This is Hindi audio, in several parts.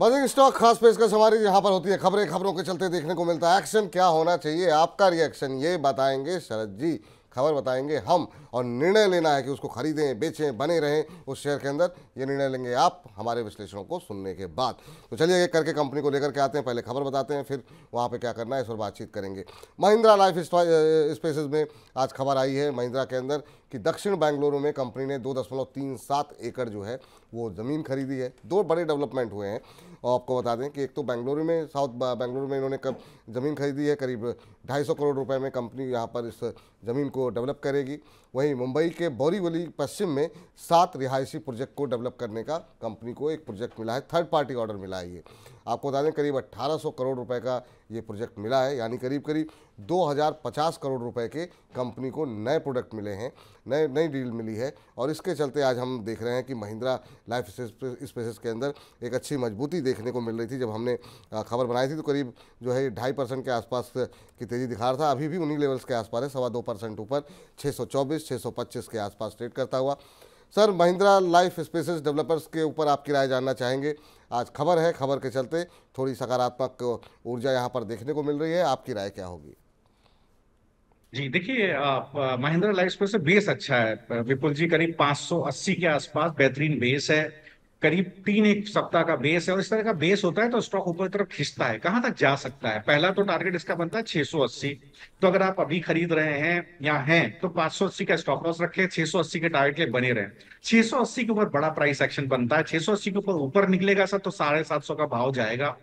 बजिंग स्टॉक खास पेशकश हमारी यहाँ पर होती है खबरें, खबरों के चलते देखने को मिलता है एक्शन। क्या होना चाहिए आपका रिएक्शन, ये बताएंगे शरद जी। खबर बताएंगे हम, और निर्णय लेना है कि उसको खरीदें, बेचें, बने रहें उस शेयर के अंदर, ये निर्णय लेंगे आप हमारे विश्लेषणों को सुनने के बाद। तो चलिए एक करके कंपनी को लेकर के आते हैं, पहले खबर बताते हैं, फिर वहाँ पे क्या करना है इस पर बातचीत करेंगे। महिंद्रा लाइफ स्पेसेस में आज खबर आई है महिंद्रा के अंदर कि दक्षिण बेंगलुरु में कंपनी ने 2.37 एकड़ जो है वो ज़मीन खरीदी है। दो बड़े डेवलपमेंट हुए हैं, और आपको बता दें कि एक तो बेंगलुरु में, साउथ बेंगलुरु में इन्होंने कब ज़मीन खरीदी है, करीब 250 करोड़ रुपए में कंपनी यहाँ पर इस ज़मीन को डेवलप करेगी। वहीं मुंबई के बोरीवली पश्चिम में 7 रिहायशी प्रोजेक्ट को डेवलप करने का कंपनी को एक प्रोजेक्ट मिला है, थर्ड पार्टी ऑर्डर मिला है। ये आपको बता दें करीब 1800 करोड़ रुपए का ये प्रोजेक्ट मिला है, यानी करीब करीब 2050 करोड़ रुपए के कंपनी को नए प्रोडक्ट मिले हैं, नई डील मिली है। और इसके चलते आज हम देख रहे हैं कि महिंद्रा लाइफ स्पेसेस के अंदर एक अच्छी मजबूती देखने को मिल रही थी। जब हमने खबर बनाई थी तो करीब जो है 2.5% के आसपास की तेज़ी दिखा रहा था, अभी भी उन्हीं लेवल्स के आसपास है, 2.25% ऊपर 624 625 के आसपास ट्रेड करता हुआ। Sir, Mahindra life spaces developers के ऊपर आपकी राय जानना चाहेंगे। आज खबर है, खबर के चलते थोड़ी सकारात्मक ऊर्जा यहाँ पर देखने को मिल रही है, आपकी राय क्या होगी? जी देखिए, महिंद्रा लाइफ से बेस अच्छा है विपुल जी। करीब 580 के आसपास बेहतरीन बेस है। करीब तीन एक सप्ताह का बेस है, और इस तरह का बेस होता है तो स्टॉक ऊपर की तरफ खिंचता है। कहां तक जा सकता है? पहला तो टारगेट इसका बनता है 680। तो अगर आप अभी खरीद रहे हैं या हैं तो 580 का स्टॉप लॉस रखें, 680 के टारगेट के लिए बने रहे। 680 के ऊपर बड़ा प्राइस एक्शन बनता है। 680 के ऊपर निकलेगा सर तो 750 का भाव जाएगा।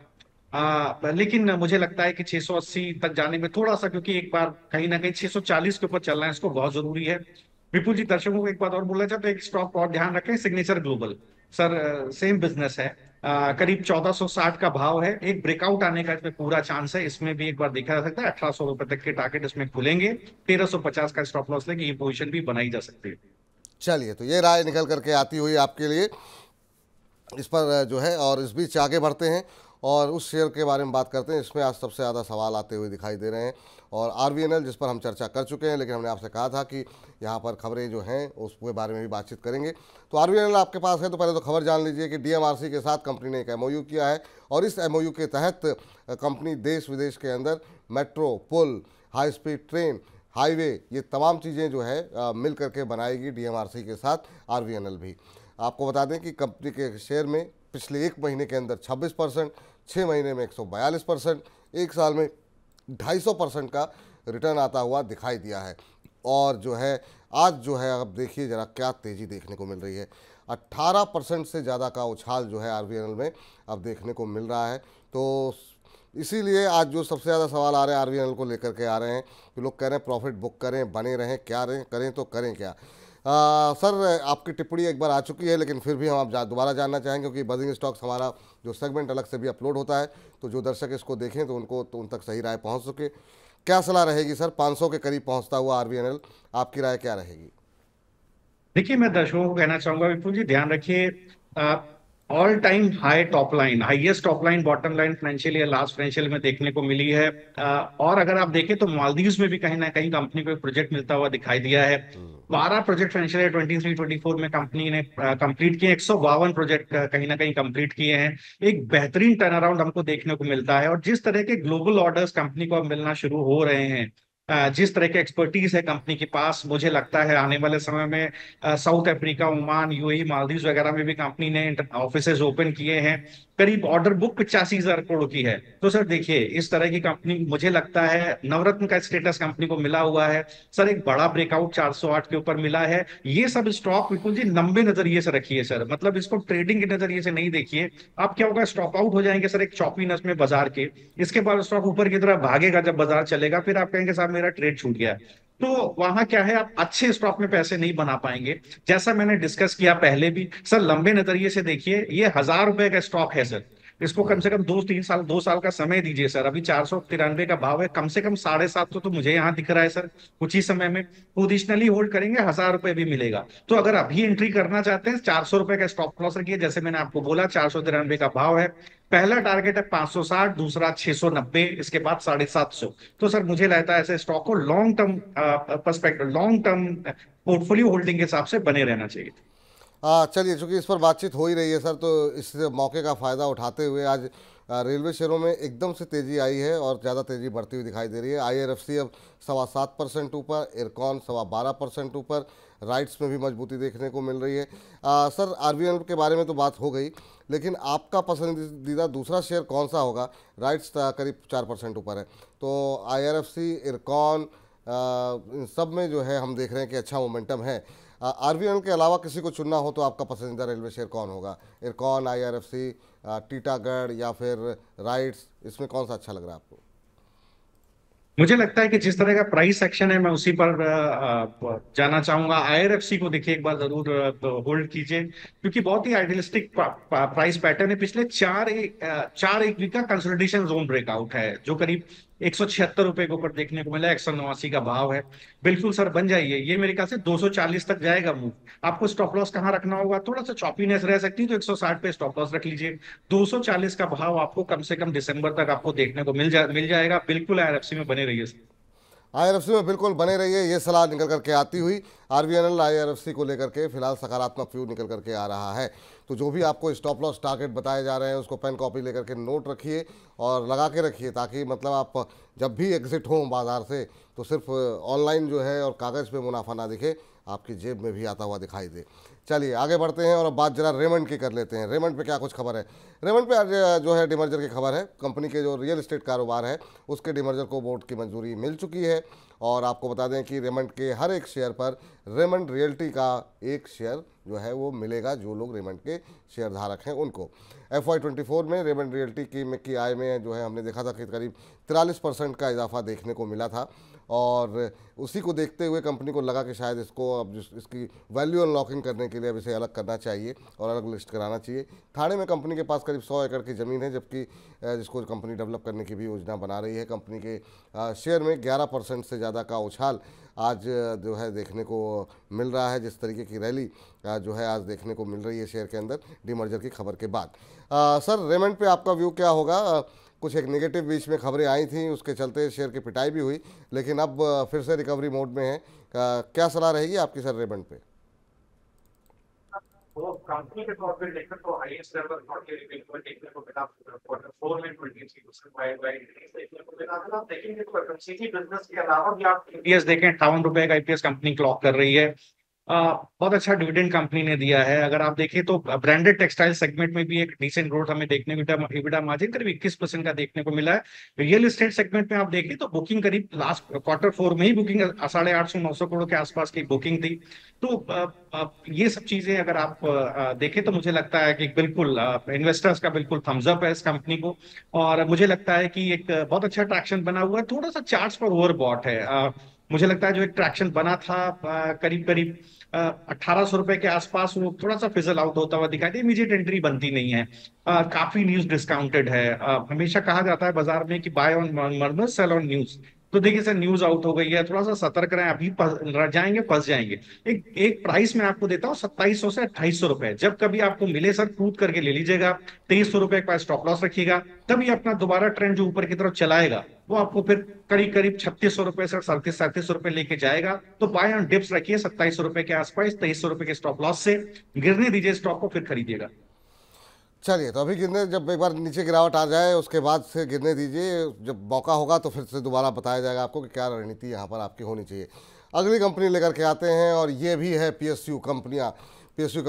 लेकिन मुझे लगता है कि 680 तक जाने में थोड़ा सा, क्योंकि एक बार कहीं ना कहीं 640 के ऊपर चलना है, इसको बहुत जरूरी है। विपुल जी, दर्शकों को एक बात और बोलना चाहते हैं, एक स्टॉक और ध्यान रखें, signature global. Sir same business है। करीब 1460 का भाव है। एक ब्रेकआउट आने का इसमें पूरा चांस है। इसमें भी एक बार देखा जा सकता है 1800 रुपए तक के टारगेट इसमें खुलेंगे। 1350 का स्टॉप लॉस लेके ये पोजीशन भी बनाई जा सकती है। चलिए, तो ये राय निकल करके आती हुई आपके लिए इस पर जो है, और इस बीच आगे बढ़ते हैं और उस शेयर के बारे में बात करते हैं। इसमें आज सबसे ज़्यादा सवाल आते हुए दिखाई दे रहे हैं, और आरवीएनएल, जिस पर हम चर्चा कर चुके हैं, लेकिन हमने आपसे कहा था कि यहाँ पर खबरें जो हैं उसके बारे में भी बातचीत करेंगे। तो आरवीएनएल आपके पास है, तो पहले तो खबर जान लीजिए कि डीएमआरसी के साथ कंपनी ने एक एमओयू किया है, और इस एमओयू के तहत कंपनी देश विदेश के अंदर मेट्रो, पुल, हाई स्पीड ट्रेन, हाईवे, ये तमाम चीज़ें जो है मिल करके बनाएगी डीएमआरसी के साथ आरवीएनएल भी। आपको बता दें कि कंपनी के शेयर में पिछले एक महीने के अंदर 26%, 6 महीने में 142%, एक साल में 250% का रिटर्न आता हुआ दिखाई दिया है। और जो है आज जो है, अब देखिए ज़रा क्या तेज़ी देखने को मिल रही है। 18% से ज़्यादा का उछाल जो है आरवीएनएल में अब देखने को मिल रहा है। तो इसीलिए आज जो सबसे ज़्यादा सवाल आ रहे हैं आरवीएनएल को लेकर के आ रहे हैं कि लोग कह रहे हैं प्रॉफिट बुक करें, बने रहें, क्या रहें, करें तो करें क्या। सर, आपकी टिप्पणी एक बार आ चुकी है, लेकिन फिर भी हम आप दोबारा जानना चाहेंगे, क्योंकि बजिंग स्टॉक्स हमारा जो सेगमेंट अलग से भी अपलोड होता है, तो जो दर्शक इसको देखें तो उनको तो उन तक सही राय पहुंच सके। क्या सलाह रहेगी सर? 500 के करीब पहुंचता हुआ आरवीएनएल, आपकी राय क्या रहेगी? देखिए, मैं दर्शकों को कहना चाहूंगा विपुल जी, ध्यान रखिए। All time high top line, highest top line, bottom line financial या लास्ट फाइनेंशियल में देखने को मिली है। और अगर आप देखें तो मालदीव्स में भी कहीं ना कहीं कंपनी को एक प्रोजेक्ट मिलता हुआ दिखाई दिया है। 12 प्रोजेक्ट फाइनेंशियल ईयर 23-24 में कंपनी ने कंप्लीट किए। 152 प्रोजेक्ट कहीं ना कहीं कंप्लीट किए हैं। एक बेहतरीन टर्न अराउंड हमको देखने को मिलता है, और जिस तरह के ग्लोबल ऑर्डर्स कंपनी को अब मिलना शुरू हो रहे हैं, जिस तरह के एक्सपर्टीज है कंपनी के पास, मुझे लगता है आने वाले समय में south Africa, Oman, UAE, Maldives वगैरह में भी कंपनी ने ऑफिसेज ओपन किए हैं। करीब ऑर्डर बुक 85,000 करोड़ की है। तो सर देखिए, इस तरह की कंपनी, मुझे लगता है नवरत्न का स्टेटस कंपनी को मिला हुआ है। सर एक बड़ा ब्रेकआउट 408 के ऊपर मिला है। ये सब स्टॉक बिल्कुल जी लंबे नजरिए से रखिए सर, मतलब इसको ट्रेडिंग के नजरिए से नहीं देखिए। आप क्या होगा, स्टॉप आउट हो जाएंगे सर एक चौपीनेस में बाजार के। इसके बाद स्टॉक ऊपर की तरफ भागेगा, जब बाजार चलेगा फिर आप कहेंगे साहब मेरा ट्रेड छूट गया। तो वहां क्या है, आप अच्छे स्टॉक में पैसे नहीं बना पाएंगे। जैसा मैंने डिस्कस किया पहले भी सर, लंबे नजरिए से देखिए, ये 1000 रुपए का स्टॉक है सर। इसको कम से कम 2-3 साल, 2 साल का समय दीजिए सर। अभी 493 का भाव है, कम से कम 750 तो मुझे यहाँ दिख रहा है सर। कुछ ही समय में पोजिशनली होल्ड करेंगे, 1000 रुपए भी मिलेगा। तो अगर अभी एंट्री करना चाहते हैं, 400 रुपए का स्टॉप लॉस रखिए। जैसे मैंने आपको बोला, 493 का भाव है। पहला टारगेट है 560, दूसरा 690, इसके बाद 750। तो सर मुझे लगता है ऐसे स्टॉक को long term perspective, long term portfolio holding के हिसाब से बने रहना चाहिए। चलिए, चूंकि इस पर बातचीत हो ही रही है सर, तो इस मौके का फ़ायदा उठाते हुए आज रेलवे शेयरों में एकदम से तेज़ी आई है और ज़्यादा तेज़ी बढ़ती हुई दिखाई दे रही है। आईआरएफसी अब 7.25% ऊपर, इरकॉन 12.25% ऊपर, राइट्स में भी मजबूती देखने को मिल रही है। सर, आरबीएल के बारे में तो बात हो गई, लेकिन आपका पसंदीदा दूसरा शेयर कौन सा होगा? राइट्स करीब 4% ऊपर है, तो आईआरएफसी, इरकॉन, इन सब में जो है हम देख रहे हैं कि अच्छा मोमेंटम है। आरबीएल के अलावा किसी को चुनना हो तो आपका पसंदीदा रेलवे शेयर कौन होगा? इरकॉन, आईआरएफसी, टीटागढ़ या फिर राइट्स, इसमें कौन सा अच्छा लग रहा है आपको? मुझे लगता है कि जिस तरह का प्राइस एक्शन है मैं उसी पर जाना चाहूंगा। आईआरएफसी को देखिए एक बार जरूर होल्ड कीजिए, क्योंकि बहुत ही आइडियलिस्टिक प्राइस पैटर्न है। पिछले चार एक वीक का कंसोलिडेशन जोन ब्रेकआउट है, जो करीब 176 रुपए के ऊपर देखने को मिला। 189 का भाव है। बिल्कुल सर, बन जाइए। ये मेरे ख्याल से 240 तक जाएगा मूव। आपको स्टॉप लॉस कहाँ रखना होगा? थोड़ा सा चॉपीनेस रह सकती है तो 160 पे स्टॉप लॉस रख लीजिए। 240 का भाव आपको कम से कम दिसंबर तक आपको देखने को मिल जाएगा। बिल्कुल आईआरएफसी में बने रहिए। आईआरएफसी में बिल्कुल बने रहिए, ये सलाह निकल करके आती हुई आरबीएनएल आईआरएफसी को लेकर के फिलहाल सकारात्मक व्यू निकल करके आ रहा है। तो जो भी आपको स्टॉप लॉस टारगेट बताए जा रहे हैं उसको पेन कॉपी लेकर के नोट रखिए और लगा के रखिए, ताकि मतलब आप जब भी एग्जिट हो बाजार से तो सिर्फ ऑनलाइन जो है और कागज़ पे मुनाफा ना दिखे, आपकी जेब में भी आता हुआ दिखाई दे। चलिए आगे बढ़ते हैं और अब बात जरा रेमंड की कर लेते हैं। रेमंड पे क्या कुछ खबर है? रेमंड पे आज जो है डिमर्जर की खबर है। कंपनी के जो रियल एस्टेट कारोबार है उसके डिमर्जर को बोर्ड की मंजूरी मिल चुकी है। और आपको बता दें कि रेमंड के हर एक शेयर पर रेमंड रियल्टी का एक शेयर जो है वो मिलेगा, जो लोग रेमंड के शेयर धारक हैं उनको। FY24 में रेमंड रियल्टी की आय में जो है हमने देखा था कि करीब 43% का इजाफा देखने को मिला था, और उसी को देखते हुए कंपनी को लगा कि शायद इसको अब इसकी वैल्यू अनलॉकिंग करने के लिए अब इसे अलग करना चाहिए और अलग लिस्ट कराना चाहिए। ठाणे में कंपनी के पास करीब 100 एकड़ की ज़मीन है, जबकि जिसको कंपनी डेवलप करने की भी योजना बना रही है। कंपनी के शेयर में 11% से ज़्यादा का उछाल आज जो है देखने को मिल रहा है, जिस तरीके की रैली जो है आज देखने को मिल रही है शेयर के अंदर डीमर्जर की खबर के बाद। सर, रेमंड पे आपका व्यू क्या होगा? कुछ एक नेगेटिव बीच में खबरें आई थी, उसके चलते शेयर की पिटाई भी हुई, लेकिन अब फिर से रिकवरी मोड में है। क्या सलाह रहेगी आपकी सर रेमंड पे? वो कंपनी के तौर पे देखें तो हाईएस्ट लेवल देखने को मिला क्वार्टर 4 में 23% वाई देखने को मिला था। आप देखेंगे तो एफएमसीजी बिजनेस के अलावा भी आप ईपीएस देखें, 58 रुपए का ईपीएस कंपनी क्लॉक कर रही है। बहुत अच्छा डिविडेंड कंपनी ने दिया है। अगर आप देखें तो ब्रांडेड टेक्सटाइल सेगमेंट में भी एक डिसेंट ग्रोथ हमें देखने को मिला। EBITDA मार्जिन करीब 21% का देखने को मिला है। रियल एस्टेट सेगमेंट में आप देखें तो बुकिंग करीब लास्ट क्वार्टर 4 में ही बुकिंग 850-900 करोड़ के आसपास की बुकिंग थी। तो ये सब चीजें अगर आप देखें तो मुझे लगता है कि बिल्कुल इन्वेस्टर्स का बिल्कुल थम्स अप है इस कंपनी को। और मुझे लगता है कि एक बहुत अच्छा ट्रैक्शन बना हुआ है। थोड़ा सा चार्ट्स पर ओवरबॉट है। मुझे लगता है जो एक ट्रैक्शन बना था करीब करीब 1800 रुपए के आसपास, वो थोड़ा सा फिजल आउट होता हुआ दिखाई दे। इमीडिएट एंट्री बनती नहीं है। काफी न्यूज डिस्काउंटेड है। हमेशा कहा जाता है बाजार में कि buy on rumours sell on news. तो देखिए सर, न्यूज आउट हो गई है, थोड़ा सा सतर्क रहें। अभी जाएंगे फंस जाएंगे। एक एक प्राइस मैं आपको देता हूँ 2700 से 2800 रुपए। जब कभी आपको मिले सर, कूद करके ले लीजिएगा। 2300 रुपए का स्टॉप लॉस रखिएगा। तभी अपना दोबारा ट्रेंड जो ऊपर की तरफ चलाएगा वो आपको फिर करीब करीब 3600 रुपए से 3700 रुपए लेके जाएगा। तो बाय ऑन डिप्स रखिए 2700 रुपए के आसपास, 2300 रुपए के स्टॉप लॉस से गिरने दीजिए स्टॉक को, फिर खरीदिएगा। चलिए, तो अभी गिरने, जब एक बार नीचे गिरावट आ जाए उसके बाद से गिरने दीजिए। जब मौका होगा तो फिर से दोबारा बताया जाएगा आपको कि क्या रणनीति यहाँ पर आपकी होनी चाहिए। अगली कंपनी लेकर के आते हैं और ये भी है पीएसयू कंपनियाँ। पीएसयू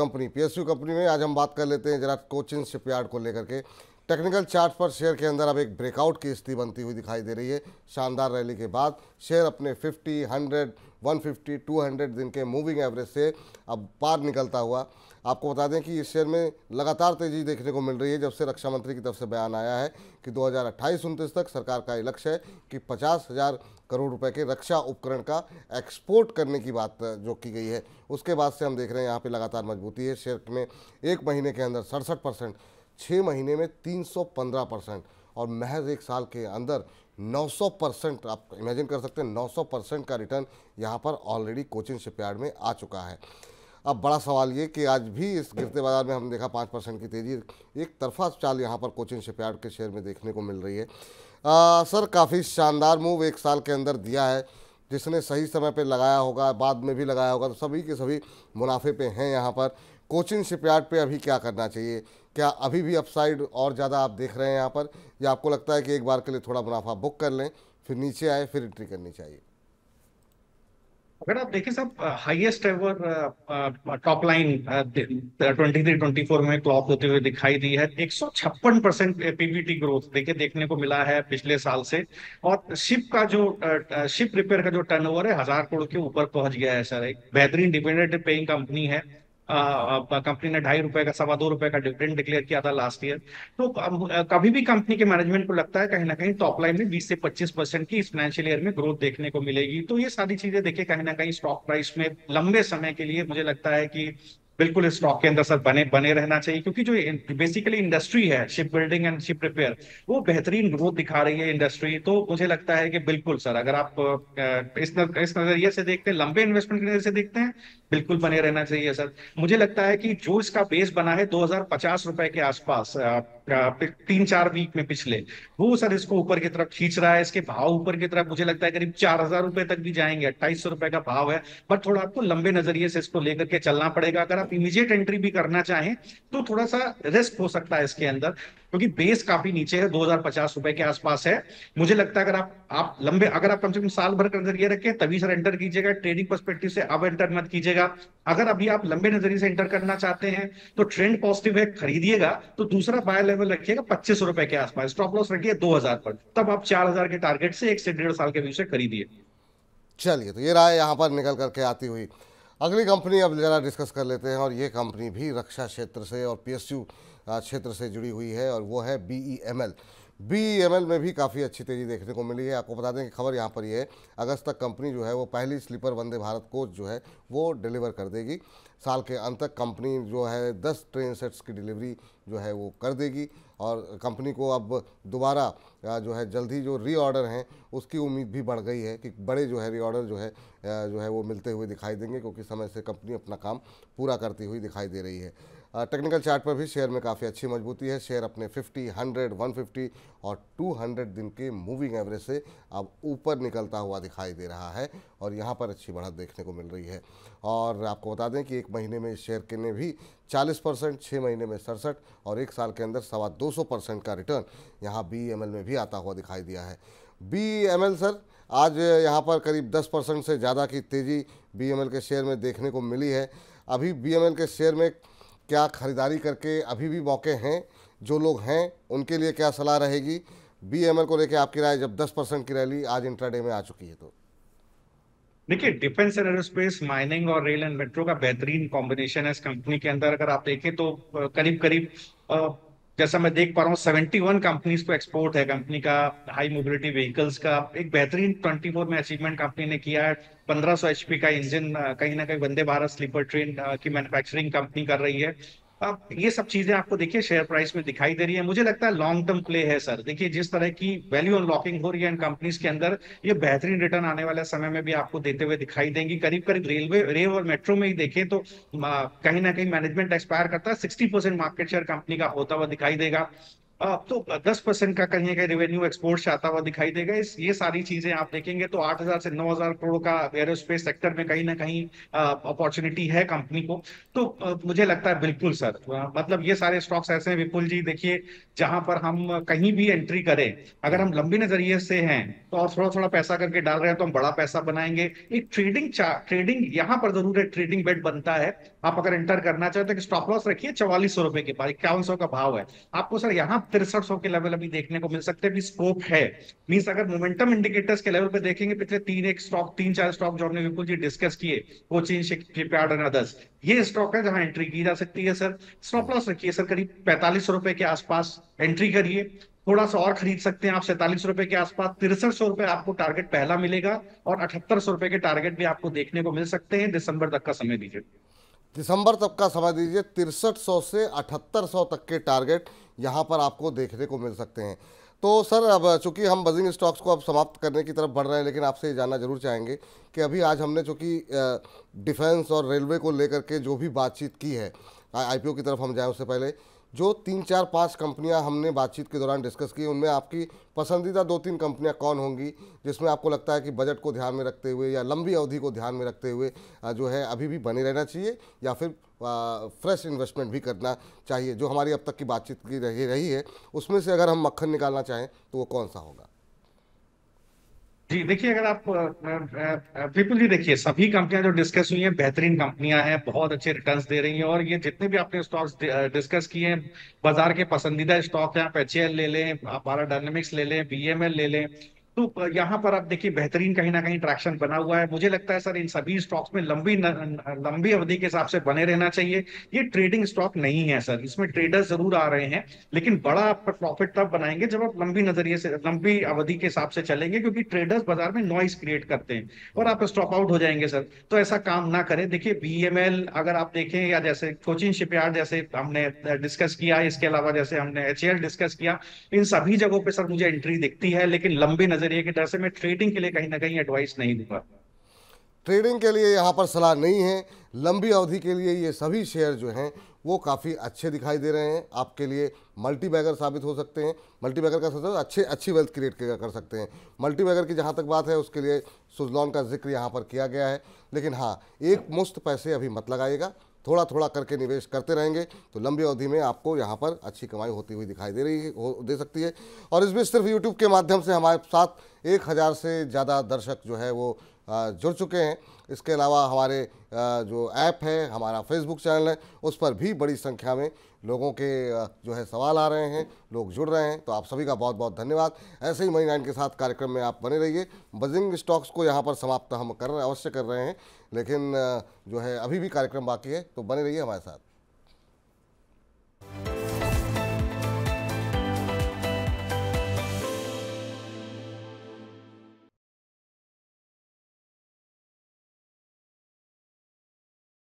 कंपनी में आज हम बात कर लेते हैं जरा कोचिन शिपयार्ड को लेकर के। टेक्निकल चार्ट पर शेयर के अंदर अब एक ब्रेकआउट की स्थिति बनती हुई दिखाई दे रही है। शानदार रैली के बाद शेयर अपने 50, 100, 150, 200 दिन के मूविंग एवरेज से अब पार निकलता हुआ। आपको बता दें कि इस शेयर में लगातार तेजी देखने को मिल रही है जब से रक्षा मंत्री की तरफ से बयान आया है कि 2028-29 तक सरकार का ये लक्ष्य है कि 50,000 करोड़ रुपए के रक्षा उपकरण का एक्सपोर्ट करने की बात जो की गई है। उसके बाद से हम देख रहे हैं यहाँ पे लगातार मजबूती है। शेयर में एक महीने के अंदर 67%, 6 महीने में 315% और महज एक साल के अंदर 900%। आप इमेजिन कर सकते हैं 900% का रिटर्न यहाँ पर ऑलरेडी कोचिन शिपयार्ड में आ चुका है। अब बड़ा सवाल ये कि आज भी इस गिरते बाजार में हमने देखा 5% की तेज़ी, एक तरफा चाल यहाँ पर कोचिन शिपयार्ड के शेयर में देखने को मिल रही है। सर, काफ़ी शानदार मूव एक साल के अंदर दिया है। जिसने सही समय पे लगाया होगा, बाद में भी लगाया होगा, तो सभी के सभी मुनाफे पे हैं यहाँ पर। कोचिन शिपयार्ड पे अभी क्या करना चाहिए? क्या अभी भी अपसाइड और ज़्यादा आप देख रहे हैं यहाँ पर, या आपको लगता है कि एक बार के लिए थोड़ा मुनाफा बुक कर लें, फिर नीचे आए फिर एंट्री करनी चाहिए? अगर आप देखें साहब, हाईएस्ट एवर टॉप लाइन 23-24 में क्लॉक होते हुए दिखाई दी है। 156% पीबीटी ग्रोथ देखने को मिला है पिछले साल से। और शिप रिपेयर का जो टर्नओवर है 1,000 करोड़ के ऊपर पहुंच गया है सर। एक बेहतरीन डिविडेंड पेइंग कंपनी है। कंपनी ने ₹2.5 का, ₹2.25 का डिविडेंड डिक्लेयर किया था लास्ट ईयर। तो कभी भी कंपनी के मैनेजमेंट को लगता है कहीं ना कहीं टॉप लाइन में 20 से 25% की इस फाइनेंशियल ईयर में ग्रोथ देखने को मिलेगी। तो ये सारी चीजें देखिए कहीं ना कहीं स्टॉक प्राइस में लंबे समय के लिए मुझे लगता है कि बिल्कुल इस स्टॉक के अंदर सर बने बने रहना चाहिए, क्योंकि जो बेसिकली इंडस्ट्री है ship building and ship repair, वो बेहतरीन ग्रोथ दिखा रही है इंडस्ट्री। तो मुझे लगता है कि बिल्कुल सर, अगर आप इस नजरिए से देखते हैं, लंबे इन्वेस्टमेंट के नजरिए से देखते हैं, बिल्कुल बने रहना चाहिए सर। मुझे लगता है कि जो इसका बेस बना है ₹2,050 के आसपास 3-4 वीक में पिछले, वो सर इसको ऊपर की तरफ खींच रहा है। इसके भाव ऊपर की तरफ मुझे लगता है करीब ₹4,000 तक भी जाएंगे। ₹2,800 का भाव है। बट थोड़ा आपको लंबे नजरिए से इसको लेकर के चलना पड़ेगा। अगर आप इमीडिएट एंट्री भी करना चाहें तो थोड़ा सा रिस्क हो सकता है इसके अंदर, क्योंकि बेस काफी नीचे है, ₹2,050 के आसपास है। मुझे लगता है अगर आप लंबे, अगर आप कम से कम साल भर का नजरिए रखें तभी सर एंटर कीजिएगा। ट्रेडिंग पर्सपेक्टिव से अब एंटर मत कीजिएगा। अगर अभी आप लंबे नजरिए से एंटर करना चाहते हैं तो ट्रेंड पॉजिटिव है, खरीदिएगा। तो दूसरा बाय लेवल रखिएगा ₹25 के आसपास, स्टॉप लॉस रखिए 2,000 पर। तब आप 4,000 के टारगेट से 1 से 1.5 साल के बीच से खरीदिए। चलिए, तो ये रहा यहाँ पर निकल करके आती हुई। अगली कंपनी अब ज़रा डिस्कस कर लेते हैं, और ये कंपनी भी रक्षा क्षेत्र से और पीएसयू क्षेत्र से जुड़ी हुई है, और वो है बीईएमएल। बीईएमएल में भी काफ़ी अच्छी तेज़ी देखने को मिली है। आपको बता दें कि खबर यहाँ पर ये है, अगस्त तक कंपनी जो है वो पहली स्लीपर वंदे भारत कोच जो है वो डिलीवर कर देगी। साल के अंत तक कंपनी जो है 10 ट्रेन सेट्स की डिलीवरी जो है वो कर देगी, और कंपनी को अब दोबारा जो है जल्द ही जो रीऑर्डर हैं उसकी उम्मीद भी बढ़ गई है कि बड़े जो है रीऑर्डर जो है वो मिलते हुए दिखाई देंगे, क्योंकि समय से कंपनी अपना काम पूरा करती हुई दिखाई दे रही है। टेक्निकल चार्ट पर भी शेयर में काफ़ी अच्छी मजबूती है। शेयर अपने 50, 100, 150 और 200 दिन के मूविंग एवरेज से अब ऊपर निकलता हुआ दिखाई दे रहा है, और यहाँ पर अच्छी बढ़त देखने को मिल रही है। और आपको बता दें कि एक महीने में इस शेयर के ने भी 40%, 6 महीने में 67 और 1 साल के अंदर 225% का रिटर्न यहाँ बीईएमएल में भी आता हुआ दिखाई दिया है। बीईएमएल सर, आज यहाँ पर करीब 10% से ज़्यादा की तेज़ी बीईएमएल के शेयर में देखने को मिली है। अभी बीईएमएल के शेयर में क्या खरीदारी करके अभी भी मौके हैं? जो लोग हैं उनके लिए क्या सलाह रहेगी? बीईएमएल को लेकर आपकी राय, जब 10% की रैली आज इंट्राडे में आ चुकी है तो? देखिए, डिफेंस एंड एरोस्पेस, माइनिंग और रेल एंड मेट्रो का बेहतरीन कॉम्बिनेशन है इस कंपनी के अंदर। अगर आप देखें तो करीब करीब जैसा मैं देख पा रहा हूँ 71 कंपनीज को एक्सपोर्ट है कंपनी का। हाई मोबिलिटी व्हीकल्स का एक बेहतरीन 24 में अचीवमेंट कंपनी ने किया है। 1500 एचपी का इंजन, कहीं ना कहीं वंदे भारत स्लीपर ट्रेन की मैन्युफैक्चरिंग कंपनी कर रही है। अब ये सब चीजें आपको देखिए शेयर प्राइस में दिखाई दे रही है। मुझे लगता है लॉन्ग टर्म प्ले है सर। देखिए जिस तरह की वैल्यू अनलॉकिंग हो रही है इन कंपनीज के अंदर, ये बेहतरीन रिटर्न आने वाले समय में भी आपको देते हुए दिखाई देंगी। करीब करीब रेल और मेट्रो में ही देखें तो कहीं ना कहीं मैनेजमेंट एक्सपायर करता है, 60% मार्केट शेयर कंपनी का होता हुआ दिखाई देगा। तो 10% का कहीं ना कहीं रेवेन्यू एक्सपोर्ट से आता हुआ दिखाई देगा। ये सारी चीजें आप देखेंगे तो 8,000 से 9,000 करोड़ का एरोस्पेस सेक्टर में कहीं ना कहीं अपॉर्चुनिटी है कंपनी को। तो मुझे लगता है बिल्कुल सर, मतलब ये सारे स्टॉक्स ऐसे हैं विपुल जी, देखिए जहां पर हम कहीं भी एंट्री करें, अगर हम लंबी नजरिए से हैं तो और थोड़ा थोड़ा पैसा करके डाल रहे हैं तो हम बड़ा पैसा बनाएंगे। एक ट्रेडिंग यहाँ पर जरूर एक ट्रेडिंग बेट बनता है। आप अगर एंटर करना चाहते हैं तो स्टॉप लॉस रखिए ₹4400 के पास, 5100 का भाव है। आपको सर यहाँ 6300 के लेवल अभी देखने को मिल सकते हैं, भी स्कोप है। मींस अगर मोमेंटम इंडिकेटर्स के लेवल पे देखेंगे, पिछले 3-4 स्टॉक जो हमने विपुल जी डिस्कस किए, कोचिन, शिपयार्ड और अदर्स, ये स्टॉक है जहां एंट्री की जा सकती है सर। स्टॉप लॉस रखिए सर करीब ₹4500 के आसपास, एंट्री करिए। थोड़ा सा और खरीद सकते हैं आप ₹47 के आसपास। ₹6300 आपको टारगेट पहला मिलेगा, और ₹7800 के टारगेट भी आपको देखने को मिल सकते हैं। दिसंबर तक का समय दीजिए। दिसंबर तक का समय दीजिए। 6300 से 7800 तक के टारगेट यहाँ पर आपको देखने को मिल सकते हैं। तो सर, अब चूंकि हम बजिंग स्टॉक्स को अब समाप्त करने की तरफ बढ़ रहे हैं, लेकिन आपसे ये जानना जरूर चाहेंगे कि अभी आज हमने चूंकि डिफेंस और रेलवे को लेकर के जो भी बातचीत की है, आईपीओ की तरफ हम जाएं उससे पहले, जो 3 4 5 कंपनियां हमने बातचीत के दौरान डिस्कस की, उनमें आपकी पसंदीदा 2 3 कंपनियां कौन होंगी जिसमें आपको लगता है कि बजट को ध्यान में रखते हुए या लंबी अवधि को ध्यान में रखते हुए जो है अभी भी बने रहना चाहिए, या फिर फ्रेश इन्वेस्टमेंट भी करना चाहिए? जो हमारी अब तक की बातचीत की रही है उसमें से अगर हम मक्खन निकालना चाहें तो वो कौन सा होगा? जी देखिए, अगर आप विपुल जी देखिए, सभी कंपनियां जो डिस्कस हुई हैं बेहतरीन कंपनियां हैं, बहुत अच्छे रिटर्न्स दे रही हैं। और ये जितने भी आपने स्टॉक्स डिस्कस किए हैं, बाजार के पसंदीदा स्टॉक हैं। आप एचएएल ले लें, आप पारा डायनेमिक्स ले लें, बीएमएल ले लें, तो यहाँ पर आप देखिए बेहतरीन कहीं ना कहीं ट्रैक्शन बना हुआ है। मुझे लगता है सर इन सभी स्टॉक्स में लंबी अवधि के हिसाब से बने रहना चाहिए। ये ट्रेडिंग स्टॉक नहीं है सर, इसमें ट्रेडर्स जरूर आ रहे हैं, लेकिन बड़ा आप प्रॉफिट तब बनाएंगे जब आप लंबी अवधि के हिसाब से चलेंगे, क्योंकि ट्रेडर्स बाजार में नॉइस क्रिएट करते हैं और आप स्टॉप आउट हो जाएंगे सर। तो ऐसा काम ना करें। देखिए बीएमएल अगर आप देखें, या जैसे कोचिन शिपयार्ड जैसे हमने डिस्कस किया, इसके अलावा जैसे हमने एचएएल डिस्कस किया, इन सभी जगहों पे सर मुझे एंट्री दिखती है, लेकिन लंबे नजरिए की डर से मैं ट्रेडिंग के लिए कहीं ना कहीं एडवाइस नहीं दूंगा। ट्रेडिंग के लिए यहाँ पर सलाह नहीं है, लंबी अवधि के लिए ये सभी शेयर जो हैं वो काफ़ी अच्छे दिखाई दे रहे हैं, आपके लिए मल्टी बैगर साबित हो सकते हैं। मल्टी बैगर का मतलब अच्छी वेल्थ क्रिएट कर सकते हैं। मल्टी बैगर की जहाँ तक बात है उसके लिए सुजलॉन का जिक्र यहाँ पर किया गया है, लेकिन हाँ, एक मुश्त पैसे अभी मत लगाइएगा, थोड़ा थोड़ा करके निवेश करते रहेंगे तो लंबी अवधि में आपको यहाँ पर अच्छी कमाई होती हुई दिखाई दे सकती है। और इस बीच सिर्फ यूट्यूब के माध्यम से हमारे साथ 1000 से ज़्यादा दर्शक जो है वो जुड़ चुके हैं। इसके अलावा हमारे जो ऐप है, हमारा फेसबुक चैनल है, उस पर भी बड़ी संख्या में लोगों के जो है सवाल आ रहे हैं, लोग जुड़ रहे हैं, तो आप सभी का बहुत बहुत धन्यवाद। ऐसे ही मनी9 के साथ कार्यक्रम में आप बने रहिए। बजिंग स्टॉक्स को यहाँ पर समाप्त हम अवश्य कर रहे हैं, लेकिन जो है अभी भी कार्यक्रम बाकी है, तो बने रहिए हमारे साथ।